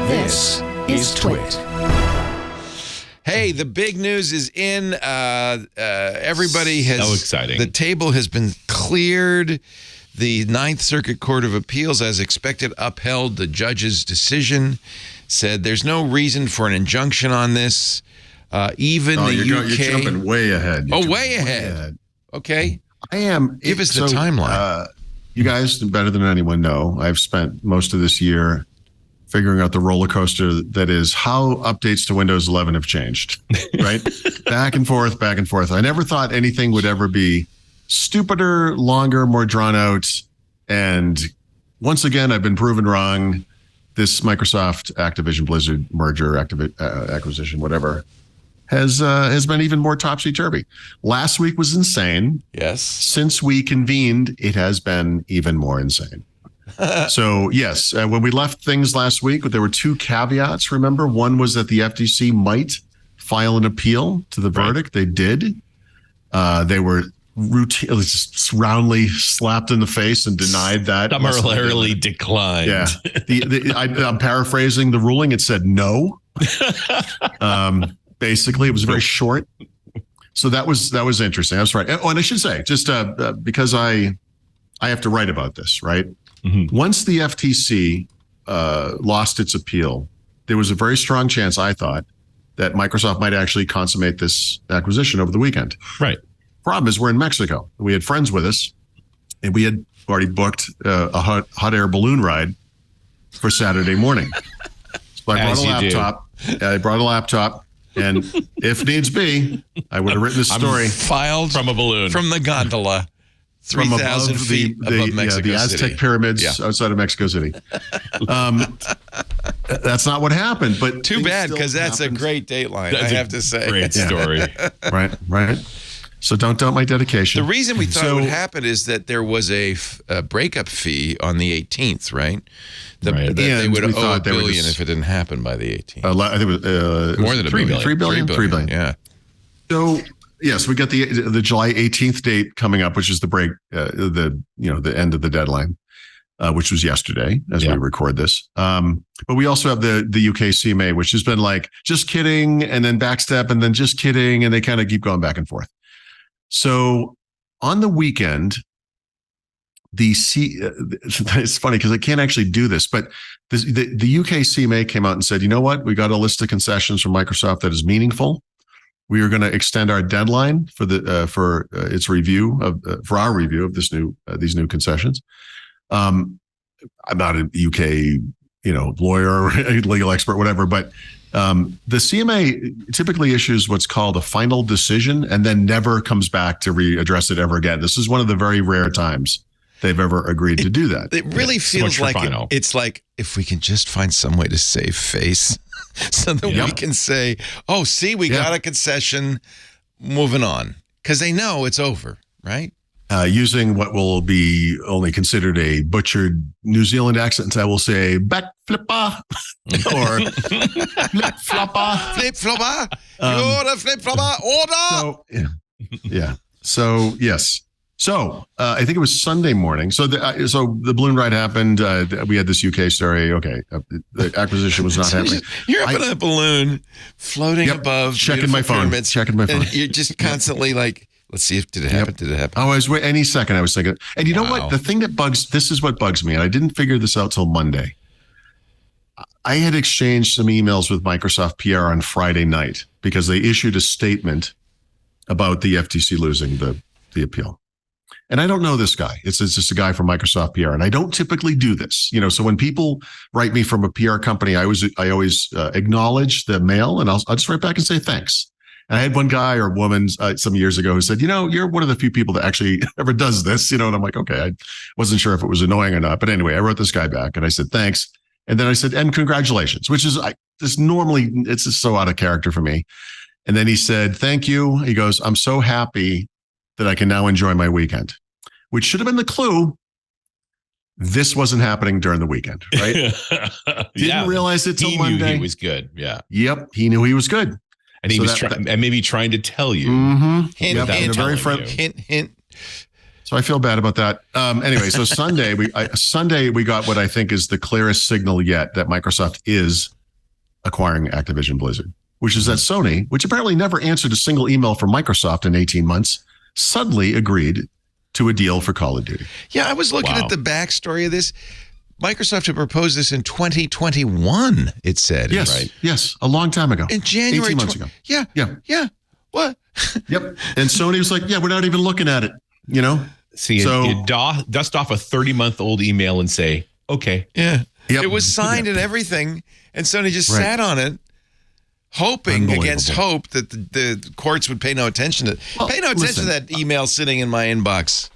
This is TWiT. Hey, the big news is in. Everybody has. So exciting. The table has been cleared. The Ninth Circuit Court of Appeals, as expected, upheld the judge's decision, said there's no reason for an injunction on this. Even the UK. You're jumping way ahead. Way ahead. Okay. I am. Give us the timeline. You guys, better than anyone, know I've spent most of this year figuring out the roller coaster that is how updates to Windows 11 have changed, right? Back and forth, back and forth. I never thought anything would ever be stupider, longer, more drawn out. And once again, I've been proven wrong. This Microsoft Activision Blizzard merger, acquisition, whatever, has been even more topsy-turvy. Last week was insane. Yes. Since we convened, it has been even more insane. So, yes, when we left things last week, there were two caveats, remember? One was that the FTC might file an appeal to the verdict. They did. They were just roundly slapped in the face and denied that. Summarily declined. Yeah. I'm paraphrasing the ruling. It said no. Basically, it was very short. So that was interesting. That's right. Oh, and I should say, just because I have to write about this, right? Mm-hmm. Once the FTC lost its appeal, there was a very strong chance, I thought, that Microsoft might actually consummate this acquisition over the weekend. Right. Problem is, we're in Mexico. We had friends with us, and we had already booked a hot air balloon ride for Saturday morning. So I brought a laptop. And if needs be, I would have written a story. Filed from a balloon. From the gondola. 3,000 feet above Mexico the Aztec City. Pyramids outside of Mexico City. That's not what happened. But too bad, because that's a great dateline, I have to say. Great story. Right. So don't doubt my dedication. The reason we thought it would happen is that there was a breakup fee on the 18th, right? That they would owe $1 billion if it didn't happen by the 18th. I think it was more than $1 billion. $3 billion. Yeah. So yes, we got the July 18th date coming up, which is the break, the end of the deadline, which was yesterday as we record this. But we also have the UK CMA, which has been like just kidding, and then backstep, and then just kidding, and they kind of keep going back and forth. So on the weekend, it's funny because I can't actually do this, but the UK CMA came out and said, you know what? We got a list of concessions from Microsoft that is meaningful. We are going to extend our deadline for its review for our review of these new concessions. I'm not a UK lawyer or legal expert, whatever, but the CMA typically issues what's called a final decision and then never comes back to readdress it ever again. This is one of the very rare times they've ever agreed to do that. It really feels like it's like if we can just find some way to save face so that we can say, oh, see, we got a concession, moving on. Because they know it's over, right? Using what will be only considered a butchered New Zealand accent, I will say back flipper or flip flopper. Flip flopper. You're a flip flopper. Order. So yes. So I think it was Sunday morning. So the balloon ride happened. We had this UK story. Okay, the acquisition was not happening. You're up in a balloon, floating above, checking my phone. And you're just constantly like, let's see if did it happen. Did it happen? I was any second. I was thinking, and you know what? The thing that this is what bugs me, and I didn't figure this out till Monday. I had exchanged some emails with Microsoft PR on Friday night because they issued a statement about the FTC losing the appeal. And I don't know this guy. It's just a guy from Microsoft PR. And I don't typically do this. So when people write me from a PR company, I always acknowledge the mail, and I'll just write back and say thanks. And I had one guy or woman some years ago who said, you're one of the few people that actually ever does this, and I'm like, okay, I wasn't sure if it was annoying or not. But anyway, I wrote this guy back and I said, thanks. And then I said, and congratulations, which is normally it's just so out of character for me. And then he said, thank you. He goes, I'm so happy that I can now enjoy my weekend, which should have been the clue. This wasn't happening during the weekend, right? Didn't realize it till Monday. He knew he was good. Yeah. Yep. He knew he was good. And he was maybe trying to tell you. Mm-hmm. Hint, very friendly. Hint. So I feel bad about that. Anyway, so Sunday we got what I think is the clearest signal yet that Microsoft is acquiring Activision Blizzard, which is that Sony, which apparently never answered a single email from Microsoft in 18 months, suddenly agreed to a deal for Call of Duty. Yeah, I was looking at the backstory of this. Microsoft had proposed this in 2021, it said. Yes, right? Yes, a long time ago. In January. 18 months ago. Yeah. What? Yep. And Sony was like, yeah, we're not even looking at it, you know? See, so, you dust off a 30-month-old email and say, okay. Yeah. Yep. It was signed and everything, and Sony just sat on it, hoping against hope that the courts would pay no attention to it. Pay no attention to that email sitting in my inbox.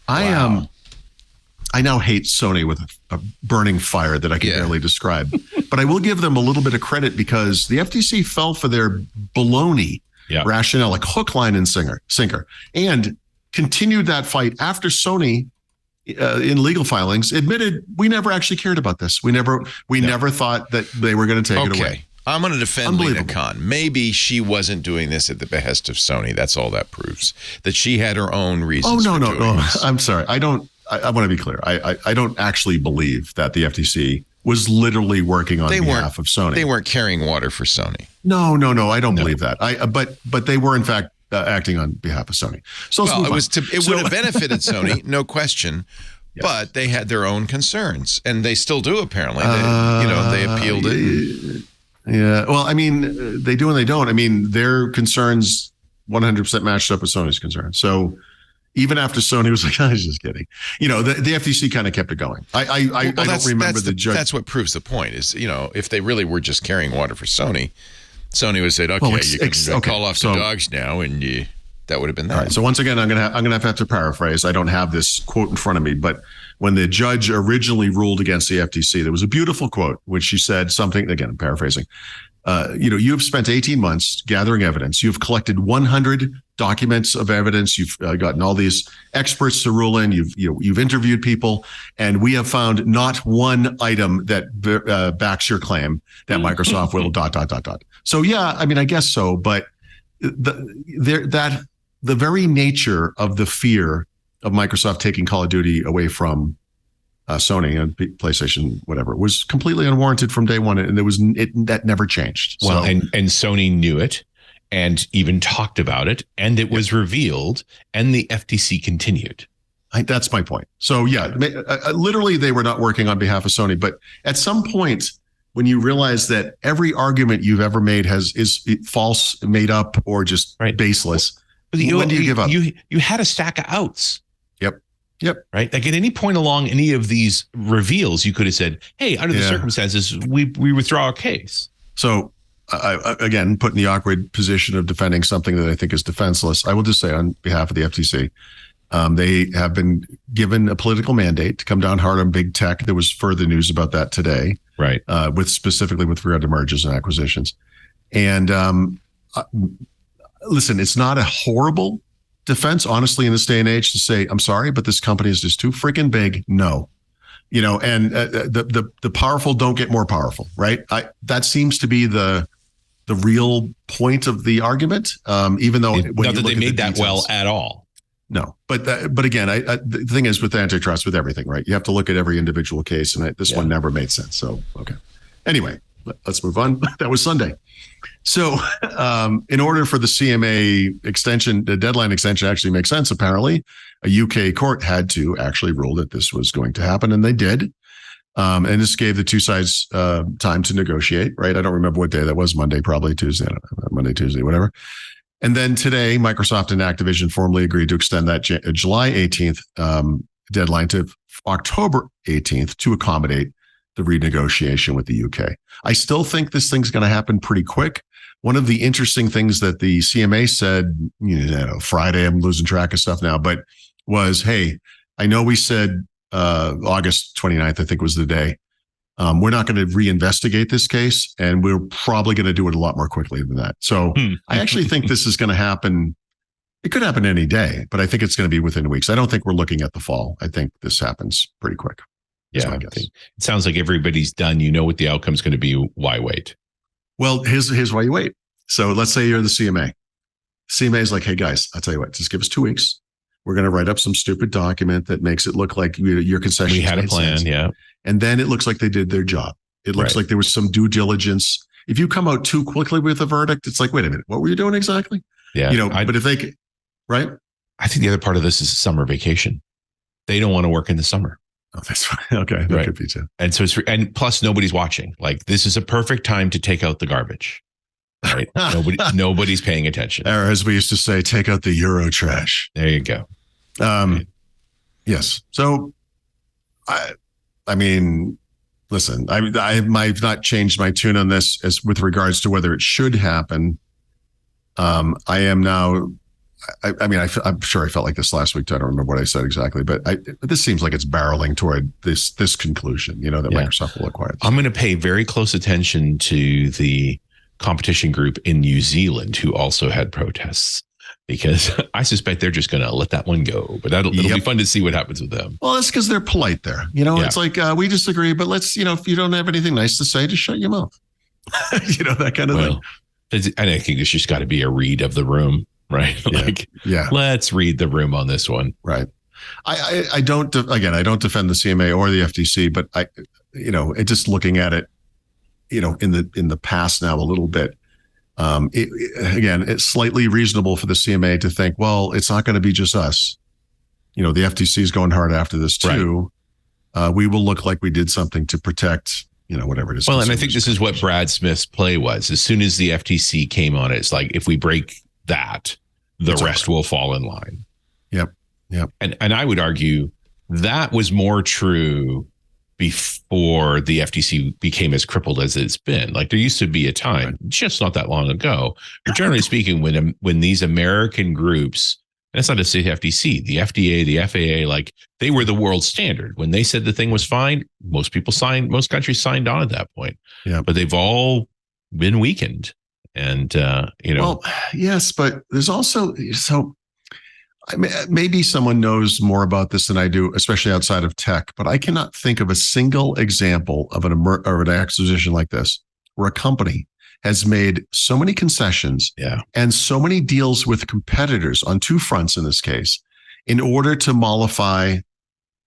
I now hate Sony with a burning fire that I can barely describe. But I will give them a little bit of credit because the FTC fell for their baloney rationale, like hook, line, and sinker, and continued that fight after Sony, in legal filings, admitted we never actually cared about this. We never thought that they were going to take it away. I'm going to defend Lena Khan. Maybe she wasn't doing this at the behest of Sony. That's all that proves. That she had her own reasons. Oh, no. I'm sorry. I want to be clear. I don't actually believe that the FTC was literally working on behalf of Sony. They weren't carrying water for Sony. No. I don't believe that. But they were in fact acting on behalf of Sony. So it would have benefited Sony, no question. Yes. But they had their own concerns, and they still do apparently. They appealed it. Yeah. Well, I mean, they do and they don't. I mean, their concerns 100% matched up with Sony's concerns. So even after Sony was like, I was just kidding. The FTC kind of kept it going. I don't remember the judge. That's what proves the point is, if they really were just carrying water for Sony would have said, okay, you can call off the dogs now, and that would have been that. All right. So once again, I'm gonna have to paraphrase. I don't have this quote in front of me, but when the judge originally ruled against the FTC, there was a beautiful quote which she said something. Again, I'm paraphrasing. You have spent 18 months gathering evidence. You've collected 100 documents of evidence. You've gotten all these experts to rule in. You've interviewed people, and we have found not one item that backs your claim that Microsoft will ... So yeah, I mean, I guess so, but the very nature of the fear of Microsoft taking Call of Duty away from Sony and PlayStation, whatever, was completely unwarranted from day one, and that never changed. Well, and Sony knew it, and even talked about it, and it was revealed, and the FTC continued. That's my point. So yeah, literally, they were not working on behalf of Sony, but at some point, when you realize that every argument you've ever made is false, made up, or just baseless, when do you give up? You had a stack of outs. Yep. Right. Like at any point along any of these reveals, you could have said, hey, under the circumstances, we withdraw our case. So I again, put in the awkward position of defending something that I think is defenseless. I will just say on behalf of the FTC, they have been given a political mandate to come down hard on big tech. There was further news about that today. Right. Specifically with regard to mergers and acquisitions. And listen, it's not a horrible defense, honestly, in this day and age to say, I'm sorry, but this company is just too freaking big. No, and the powerful don't get more powerful, right? That seems to be the real point of the argument. Even though not that they made that well at all. No, but again, the thing is with antitrust, with everything, right? You have to look at every individual case, and this one never made sense. So, okay. Anyway, let's move on. That was Sunday. So in order for the CMA extension, the deadline extension actually makes sense, apparently, a UK court had to actually rule that this was going to happen, and they did. And this gave the two sides time to negotiate, right? I don't remember what day that was, Monday, probably Tuesday, I don't know, Monday, Tuesday, whatever. And then today, Microsoft and Activision formally agreed to extend that July 18th deadline to October 18th to accommodate the renegotiation with the UK. I still think this thing's going to happen pretty quick. One of the interesting things that the CMA said, Friday, I'm losing track of stuff now, but was, hey, I know we said August 29th, I think was the day. We're not going to reinvestigate this case, and we're probably going to do it a lot more quickly than that. So I actually think this is going to happen. It could happen any day, but I think it's going to be within weeks. I don't think we're looking at the fall. I think this happens pretty quick. Yeah, it sounds like everybody's done. You know what the outcome's going to be. Why wait? Well, here's why you wait. So let's say you're the CMA. CMA is like, hey guys, I'll tell you what, just give us 2 weeks. We're going to write up some stupid document that makes it look like your concession. We had a plan, yeah. And then it looks like they did their job. It looks like there was some due diligence. If you come out too quickly with a verdict, it's like, wait a minute, what were you doing exactly? Yeah. But if they could, right? I think the other part of this is summer vacation. They don't want to work in the summer. Oh, that's right. Okay. That could be too. And so and plus nobody's watching. Like, this is a perfect time to take out the garbage. Right. Nobody's paying attention. Or as we used to say, take out the Euro trash. There you go. Yes. So I mean, listen, I might not changed my tune on this as with regards to whether it should happen. I am now. I'm sure I felt like this last week. I don't remember what I said exactly, but this seems like it's barreling toward this conclusion. That Microsoft will acquire this. I'm going to pay very close attention to the competition group in New Zealand who also had protests, because I suspect they're just going to let that one go. But it'll be fun to see what happens with them. Well, that's because they're polite there. It's like we disagree, but let's if you don't have anything nice to say, just shut your mouth. That kind of thing. And I think there's just got to be a read of the room. Right. Let's read the room on this one. Right. I don't defend the CMA or the FTC, but just looking at it, in the past now a little bit, it's slightly reasonable for the CMA to think, well, it's not going to be just us. The FTC is going hard after this too. Right. We will look like we did something to protect, whatever it is. Well, and I think this is what Brad Smith's play was. As soon as the FTC came on, it's like, if we break that, the rest will fall in line. Yep. And I would argue that was more true before the FTC became as crippled as it's been. Like, there used to be a time, just not that long ago, but generally speaking, when these American groups, and it's not to say the FTC, the FDA, the FAA, like, they were the world standard. When they said the thing was fine, most countries signed on at that point. Yeah. But they've all been weakened. And, Well, yes, but there's also, maybe someone knows more about this than I do, especially outside of tech, but I cannot think of a single example of an acquisition like this where a company has made so many concessions and so many deals with competitors on two fronts in this case, in order to mollify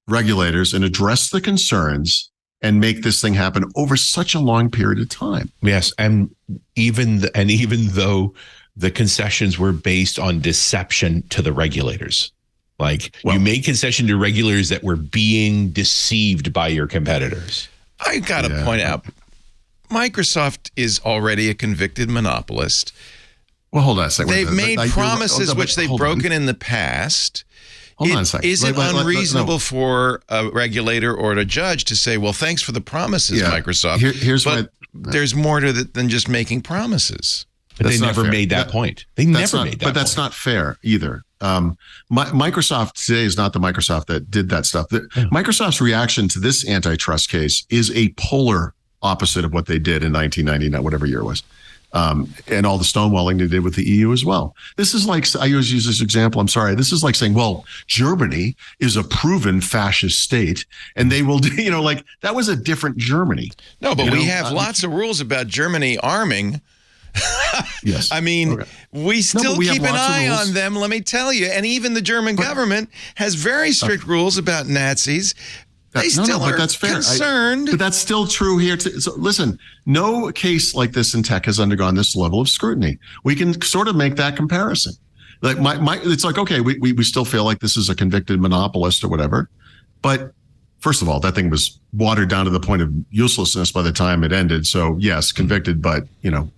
regulators and address the concerns and make this thing happen over such a long period of time. Yes, and even though the concessions were based on deception to the regulators, you made concession to regulators that were being deceived by your competitors. I got to point out, Microsoft is already a convicted monopolist. Well, hold on a second. They've made promises which they've broken in the past. Hold on a second. Is it unreasonable for a regulator or a judge to say, well, thanks for the promises, Microsoft, there's more to it than just making promises? But they never made that point. They never made that point. But that's not fair either. Microsoft today is not the Microsoft that did that stuff. Microsoft's reaction to this antitrust case is a polar opposite of what they did in 1999, whatever year it was. And all the stonewalling they did with the EU as well. This is like, I always use this example, I'm sorry. This is like saying, well, Germany is a proven fascist state and they will, that was a different Germany. No, but we have lots of rules about Germany arming. Yes. I mean, we still keep an eye on them, let me tell you. And even the German government has very strict rules about Nazis. They still are concerned. But that's still true here. So listen, no case like this in tech has undergone this level of scrutiny. We can sort of make that comparison. Like it's like, okay, we still feel like this is a convicted monopolist or whatever. But first of all, that thing was watered down to the point of uselessness by the time it ended. So yes, convicted, but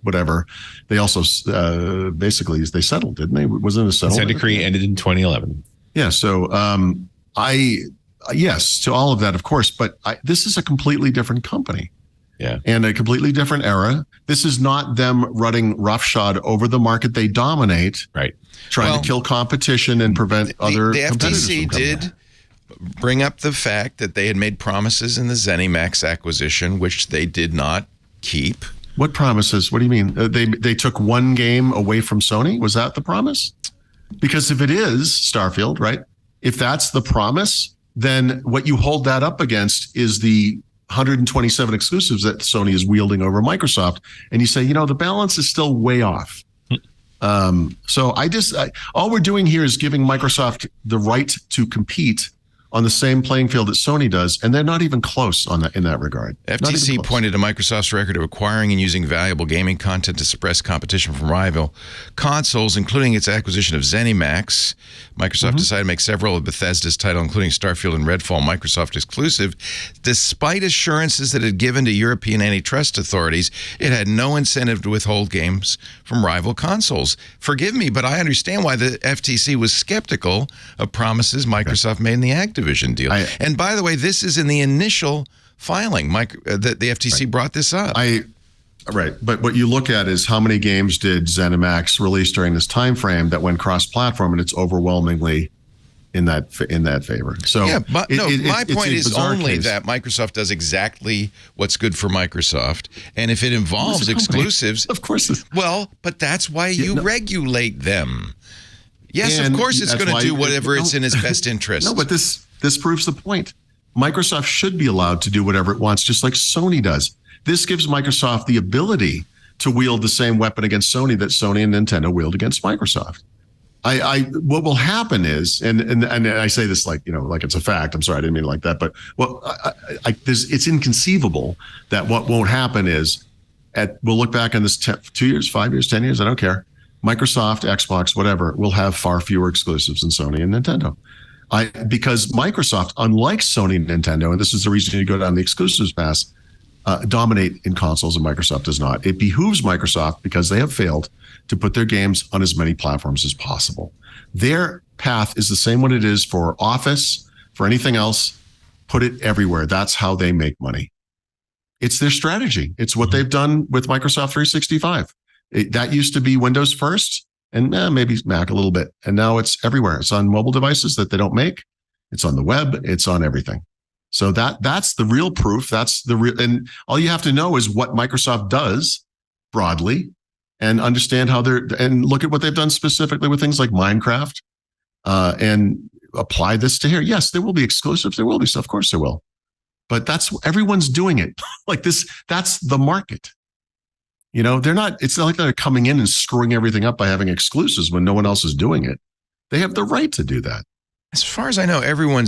whatever. They also basically they settled, didn't they? Wasn't it a settlement? Consent decree ended in 2011. Yeah. So yes, to all of that, of course, but this is a completely different company. Yeah. And a completely different era. This is not them running roughshod over the market they dominate. Right. Trying to kill competition and prevent other competitors. The FTC did bring up the fact that they had made promises in the ZeniMax acquisition, which they did not keep. What promises? What do you mean? They took one game away from Sony? Was that the promise? Because if it is Starfield, right? If that's the promise, then what you hold that up against is the 127 exclusives that Sony is wielding over Microsoft. And you say, the balance is still way off. So all we're doing here is giving Microsoft the right to compete on the same playing field that Sony does, and they're not even close on that in that regard. FTC pointed to Microsoft's record of acquiring and using valuable gaming content to suppress competition from rival consoles, including its acquisition of ZeniMax. Microsoft decided to make several of Bethesda's titles, including Starfield and Redfall, Microsoft exclusive. Despite assurances that it had given to European antitrust authorities, it had no incentive to withhold games from rival consoles. Forgive me, but I understand why the FTC was skeptical of promises Microsoft made in the Activision deal. And by the way, this is in the initial filing. The FTC brought this up. Right. But what you look at is how many games did ZeniMax release during this time frame that went cross-platform, and it's overwhelmingly in that favor. So yeah, but my point is only case. that Microsoft does exactly what's good for Microsoft, and if it involves exclusives, of course. Well, but that's why you regulate them. Yes, and of course it's going to do whatever it's in its best interest. No, but this proves the point. Microsoft should be allowed to do whatever it wants, just like Sony does. This gives Microsoft the ability to wield the same weapon against Sony that Sony and Nintendo wield against Microsoft. What will happen is, and I say this like it's a fact. I'm sorry, I didn't mean it like that. But it's inconceivable that what won't happen is, we'll look back on this 2 years, 5 years, 10 years. I don't care. Microsoft, Xbox, whatever, will have far fewer exclusives than Sony and Nintendo. Because Microsoft, unlike Sony and Nintendo, and this is the reason you go down the exclusives path, dominate in consoles, and Microsoft does not. It behooves Microsoft, because they have failed, to put their games on as many platforms as possible. Their path is the same one it is for Office, for anything else. Put it everywhere. That's how they make money. It's their strategy. It's what they've done with Microsoft 365. That used to be Windows first, and maybe Mac a little bit. And now it's everywhere. It's on mobile devices that they don't make. It's on the web. It's on everything. So that's the real proof. That's the real, and all you have to know is what Microsoft does broadly, and understand how and look at what they've done specifically with things like Minecraft, and apply this to here. Yes, there will be exclusives. There will be stuff. Of course there will. But everyone's doing it like this. That's the market. They're not, it's not like they're coming in and screwing everything up by having exclusives when no one else is doing it. They have the right to do that. As far as I know, everyone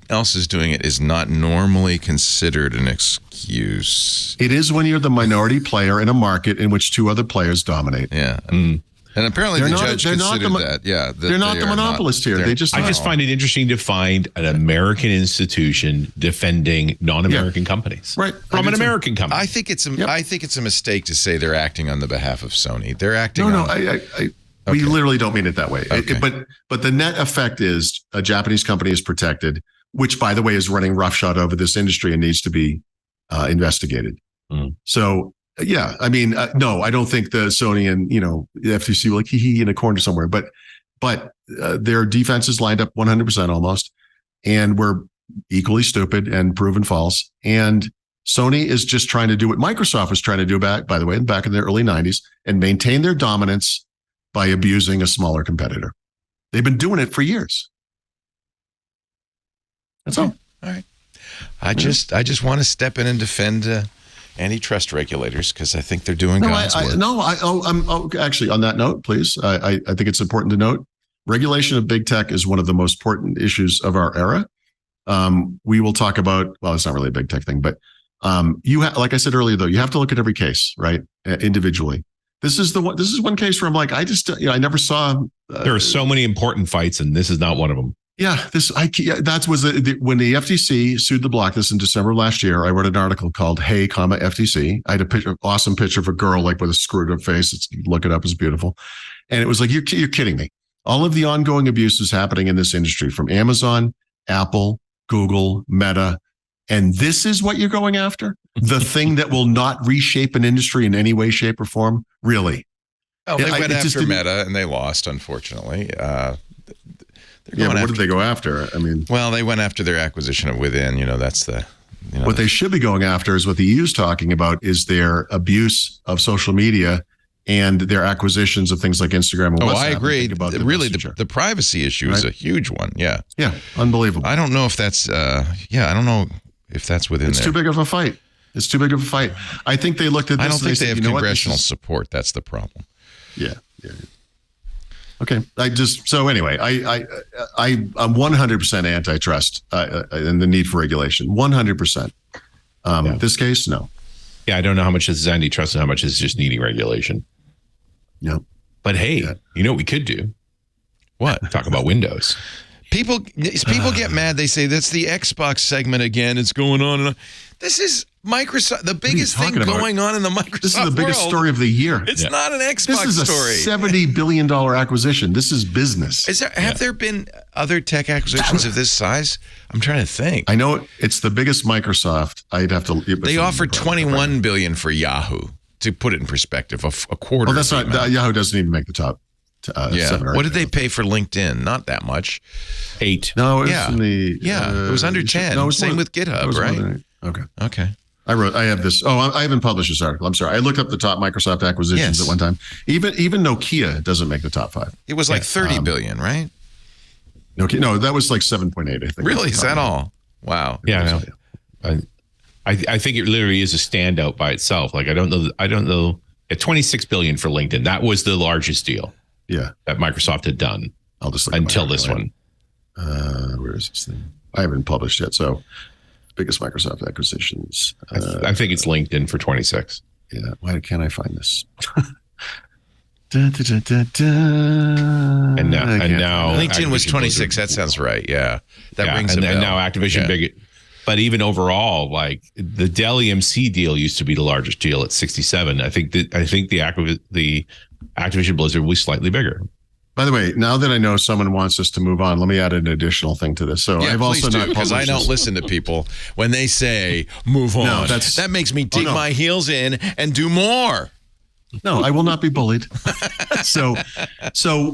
else is doing it is not normally considered an excuse. It is when you're the minority player in a market in which two other players dominate. Yeah. And apparently the judge considered that. Yeah. They're not the monopolist here. I just find it interesting to find an American institution defending non-American companies. Right. From an American company. I think it's a mistake to say they're acting on the behalf of Sony. They're acting we literally don't mean it that way. Okay. But the net effect is a Japanese company is protected, which, by the way, is running roughshod over this industry and needs to be investigated. So, yeah, I mean, no, I don't think the Sony and, the FTC will in a corner somewhere, but their defense is lined up 100% almost, and we're equally stupid and proven false. And Sony is just trying to do what Microsoft was trying to do back in the early 90s, and maintain their dominance by abusing a smaller competitor. They've been doing it for years. That's all. All right. I just want to step in and defend antitrust regulators, because I think they're doing God's work. Actually, on that note, please, I think it's important to note, regulation of big tech is one of the most important issues of our era. We will talk about, well, it's not really a big tech thing, but like I said earlier, though, you have to look at every case, right, individually. This is one case where I'm like, I never saw. There are so many important fights, and this is not one of them. Yeah, when the FTC sued the Blacklist in December of last year. I wrote an article called "Hey, FTC." I had an awesome picture of a girl like with a screwed up face. Look it up; it's beautiful. And it was like, you're kidding me. All of the ongoing abuses happening in this industry, from Amazon, Apple, Google, Meta, and this is what you're going after? The thing that will not reshape an industry in any way, shape, or form? Really? Oh, they went after Meta, and they lost, unfortunately. What did they go after? I mean, well, they went after their acquisition of Within. That's the. What they should be going after is what the EU is talking about: is their abuse of social media and their acquisitions of things like Instagram and WhatsApp. I agree. Really, the privacy issue is a huge one. Yeah. Yeah. Unbelievable. I don't know if that's. I don't know if that's within. It's too big of a fight. I think they looked at this. I don't think they have congressional support. That's the problem. Yeah. Okay. I'm 100% antitrust and the need for regulation. 100%. This case, no. Yeah, I don't know how much is antitrust and how much is just needing regulation. Yeah. But hey, you know what we could do? What? Talk about Windows. People get mad. They say that's the Xbox segment again. It's going on and on. This is Microsoft. The biggest thing going on in the Microsoft This is the biggest world. story of the year. It's not an Xbox This is a story. $70 billion acquisition. This is business. Have there been other tech acquisitions of this size? I'm trying to think. I know it's the biggest Microsoft. I'd have to. They offered $21 billion for Yahoo. To put it in perspective, a quarter. Oh, that's not. Yahoo doesn't even make the top. 7 or 8. What did they pay for LinkedIn? Not that much. 8. No, it was in the. it was under 10. No, it was Same with GitHub, right? Okay. I have this. Oh, I haven't published this article. I'm sorry. I looked up the top Microsoft acquisitions at one time. Even Nokia doesn't make the top 5. It was like $30 billion, right? Nokia, no, that was like 7.8. I think. Really? Is that all? Wow. Yeah. I think it literally is a standout by itself. Like I don't know. At $26 billion for LinkedIn, that was the largest deal. Yeah, that Microsoft had done. I'll just look until this one. Where is this thing? I haven't published yet. So, biggest Microsoft acquisitions. I think it's LinkedIn for 26. Yeah. Why can't I find this? And now LinkedIn was 26. That sounds right. Yeah, that rings a bell. And now Activision big. But even overall, like the Dell EMC deal used to be the largest deal at 67. I think the Activision Blizzard was slightly bigger. By the way, now that I know someone wants us to move on, let me add an additional thing to this. So I've also not because I don't listen to people when they say move on. No, that makes me dig my heels in and do more. No, I will not be bullied. So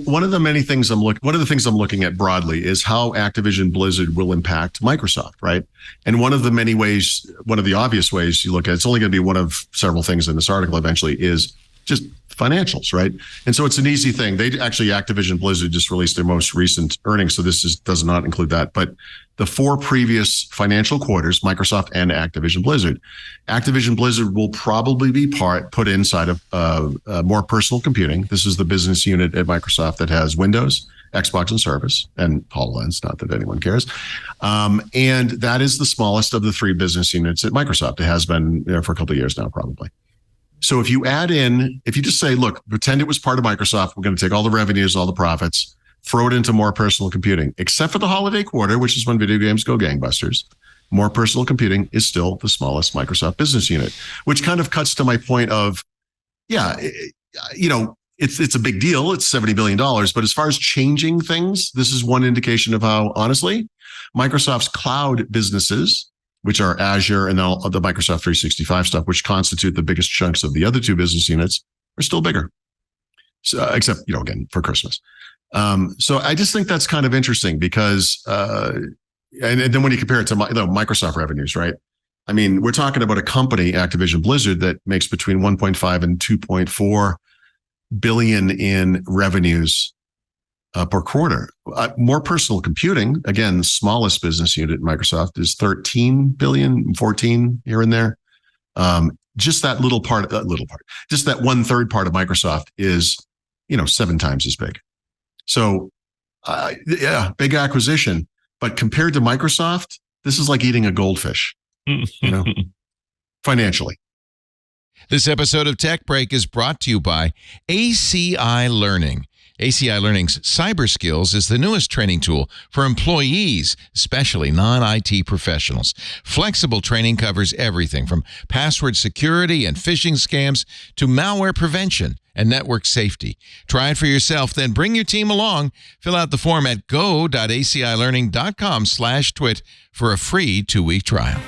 one of the things I'm looking at broadly is how Activision Blizzard will impact Microsoft, right? And one of the obvious ways you look at it's only going to be one of several things in this article eventually is just financials, right? And so it's an easy thing. Activision Blizzard just released their most recent earnings, so this does not include that. But the 4 previous financial quarters, Microsoft and Activision Blizzard will probably be put inside of more personal computing. This is the business unit at Microsoft that has Windows, Xbox and Surface, and HoloLens, not that anyone cares. And that is the smallest of the 3 business units at Microsoft. It has been there for a couple of years now, probably. So if you just say, look, pretend it was part of Microsoft, we're going to take all the revenues, all the profits, throw it into more personal computing, except for the holiday quarter, which is when video games go gangbusters. More personal computing is still the smallest Microsoft business unit, which kind of cuts to my point of, it's a big deal. It's $70 billion. But as far as changing things, this is one indication of how, honestly, Microsoft's cloud businesses, which are Azure and all of the Microsoft 365 stuff, which constitute the biggest chunks of the other 2 business units, are still bigger. So, except, again, for Christmas. So I just think that's kind of interesting because, and then when you compare it to Microsoft revenues, right? I mean, we're talking about a company, Activision Blizzard, that makes between 1.5 and 2.4 billion in revenues per quarter. More personal computing, again, the smallest business unit in Microsoft is 13 billion, 14 here and there. Just that just that 1/3 part of Microsoft is, 7 times as big. So, big acquisition. But compared to Microsoft, this is like eating a goldfish, financially. This episode of Tech Break is brought to you by ACI Learning. ACI Learning's Cyber Skills is the newest training tool for employees, especially non-IT professionals. Flexible training covers everything from password security and phishing scams to malware prevention and network safety. Try it for yourself, then bring your team along. Fill out the form at go.acilearning.com/twit for a free 2-week trial.